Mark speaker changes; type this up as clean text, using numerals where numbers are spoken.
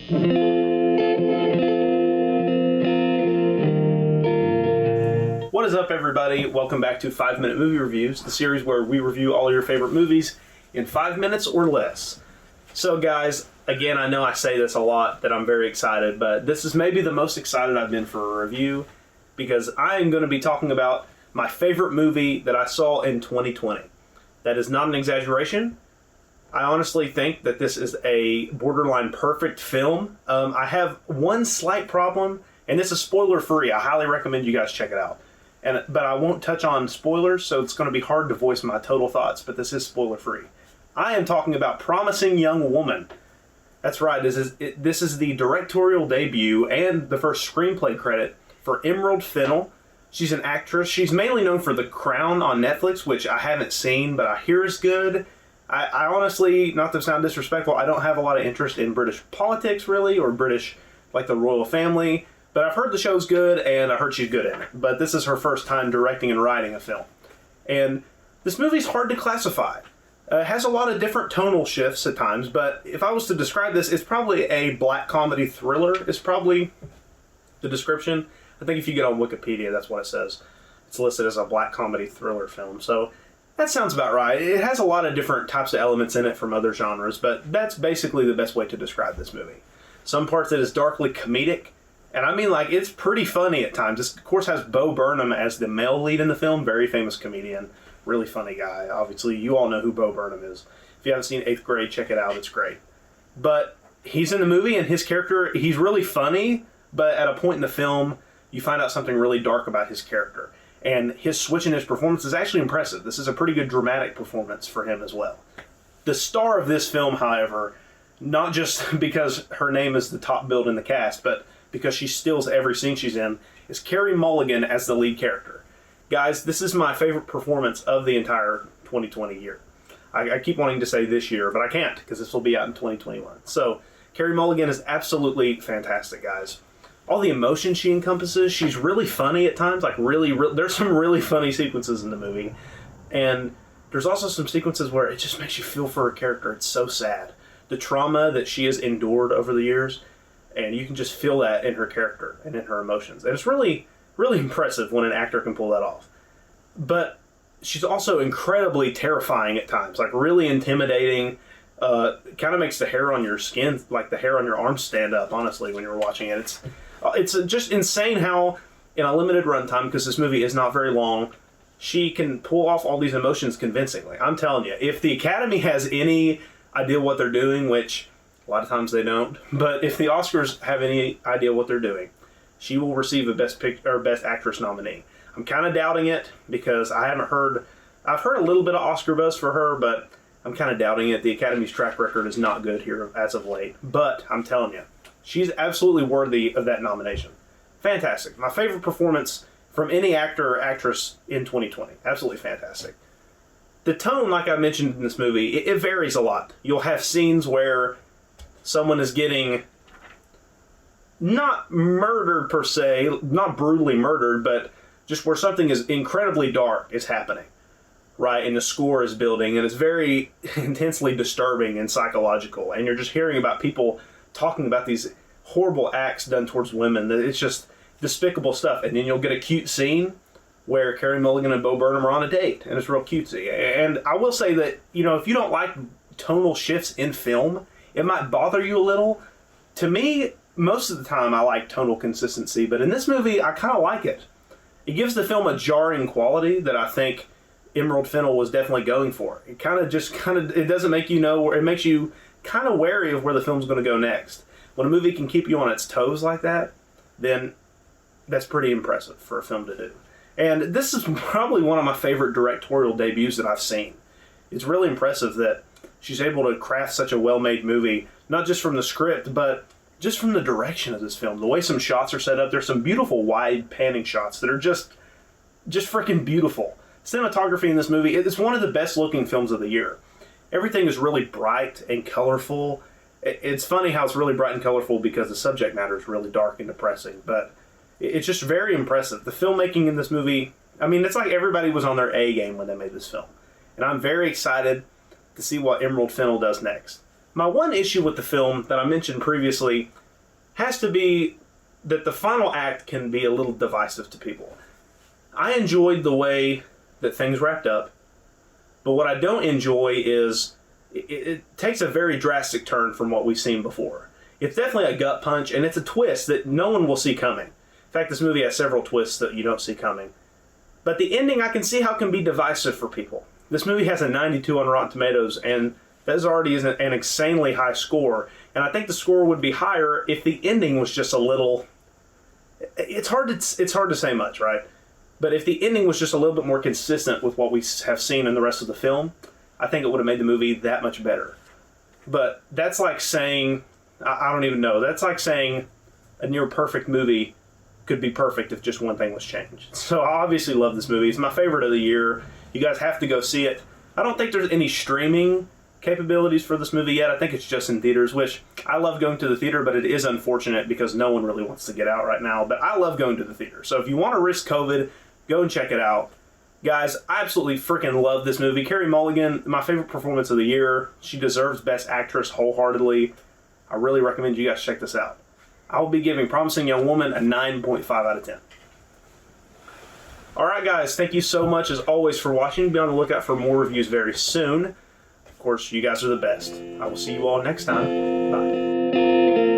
Speaker 1: What is up, everybody? Welcome back to 5 Minute Movie Reviews, the series where we review all your favorite movies in 5 minutes or less. So guys, again, I know I say this a lot, that I'm very excited, but this is maybe the most excited I've been for a review, because I am going to be talking about my favorite movie that I saw in 2020. That is not an exaggeration. I honestly think that this is a borderline perfect film. I have one slight problem, and this is spoiler-free. I highly recommend you guys check it out. But I won't touch on spoilers, so it's going to be hard to voice my total thoughts, but this is spoiler-free. I am talking about Promising Young Woman. That's right, this is the directorial debut and the first screenplay credit for Emerald Fennell. She's an actress. She's mainly known for The Crown on Netflix, which I haven't seen, but I hear is good. I honestly, not to sound disrespectful, I don't have a lot of interest in British politics, really, or British, like the royal family. But I've heard the show's good, and I heard she's good in it. But this is her first time directing and writing a film. And this movie's hard to classify. It has a lot of different tonal shifts at times, but if I was to describe this, it's probably a black comedy thriller, is probably the description. I think if you get on Wikipedia, that's what it says. It's listed as a black comedy thriller film. So that sounds about right. It has a lot of different types of elements in it from other genres, but that's basically the best way to describe this movie. Some parts it is darkly comedic. And I mean, like, it's pretty funny at times. This, of course, has Bo Burnham as the male lead in the film. Very famous comedian. Really funny guy. Obviously, you all know who Bo Burnham is. If you haven't seen 8th Grade, check it out. It's great. But he's in the movie, and his character, he's really funny. But at a point in the film, you find out something really dark about his character. And his switch in his performance is actually impressive. This is a pretty good dramatic performance for him as well. The star of this film, however, not just because her name is the top billed in the cast, but because she steals every scene she's in, is Carey Mulligan as the lead character. Guys, this is my favorite performance of the entire 2020 year. I keep wanting to say this year, but I can't, because this will be out in 2021. So, Carey Mulligan is absolutely fantastic, guys. All the emotion she encompasses, she's really funny at times, like there's some really funny sequences in the movie. And there's also some sequences where it just makes you feel for her character. It's so sad. The trauma that she has endured over the years, and you can just feel that in her character and in her emotions. And it's really, really impressive when an actor can pull that off. But she's also incredibly terrifying at times, like really intimidating. Kind of makes the hair on your skin, like the hair on your arms, stand up, honestly, when you're watching it. It's just insane how, in a limited runtime, because this movie is not very long, she can pull off all these emotions convincingly. I'm telling you, if the Academy has any idea what they're doing, which a lot of times they don't, but if the Oscars have any idea what they're doing, she will receive a Best Actress nominee. I'm kind of doubting it because I've heard a little bit of Oscar buzz for her, but I'm kind of doubting it. The Academy's track record is not good here as of late, but I'm telling you, she's absolutely worthy of that nomination. Fantastic. My favorite performance from any actor or actress in 2020. Absolutely fantastic. The tone, like I mentioned in this movie, it varies a lot. You'll have scenes where someone is getting not murdered per se, not brutally murdered, but just where something is incredibly dark is happening, right? And the score is building, and it's very intensely disturbing and psychological. And you're just hearing about people talking about these horrible acts done towards women. It's just despicable stuff. And then you'll get a cute scene where Carey Mulligan and Bo Burnham are on a date, and it's real cutesy. And I will say that, if you don't like tonal shifts in film, it might bother you a little. To me, most of the time I like tonal consistency, but in this movie, I kind of like it. It gives the film a jarring quality that I think Emerald Fennell was definitely going for. It it doesn't make you know, it makes you kind of wary of where the film's going to go next. When a movie can keep you on its toes like that, then that's pretty impressive for a film to do. And this is probably one of my favorite directorial debuts that I've seen. It's really impressive that she's able to craft such a well-made movie, not just from the script, but just from the direction of this film. The way some shots are set up, there's some beautiful wide panning shots that are just freaking beautiful. Cinematography in this movie, it's one of the best looking films of the year. Everything is really bright and colorful. It's funny how it's really bright and colorful because the subject matter is really dark and depressing, but it's just very impressive. The filmmaking in this movie, it's like everybody was on their A game when they made this film. And I'm very excited to see what Emerald Fennell does next. My one issue with the film that I mentioned previously has to be that the final act can be a little divisive to people. I enjoyed the way that things wrapped up, but what I don't enjoy is it takes a very drastic turn from what we've seen before. It's definitely a gut punch, and it's a twist that no one will see coming. In fact, this movie has several twists that you don't see coming. But the ending, I can see how it can be divisive for people. This movie has a 92 on Rotten Tomatoes, and that already is an insanely high score. And I think the score would be higher if the ending was just a little... It's hard to say much, right? But if the ending was just a little bit more consistent with what we have seen in the rest of the film, I think it would have made the movie that much better. But that's like saying... I don't even know. That's like saying a near-perfect movie could be perfect if just one thing was changed. So I obviously love this movie. It's my favorite of the year. You guys have to go see it. I don't think there's any streaming capabilities for this movie yet. I think it's just in theaters, which I love going to the theater, but it is unfortunate because no one really wants to get out right now. But I love going to the theater. So if you want to risk COVID, go and check it out. Guys, I absolutely freaking love this movie. Carey Mulligan, my favorite performance of the year. She deserves Best Actress wholeheartedly. I really recommend you guys check this out. I will be giving Promising Young Woman a 9.5 out of 10. Alright guys, thank you so much as always for watching. Be on the lookout for more reviews very soon. Of course, you guys are the best. I will see you all next time. Bye.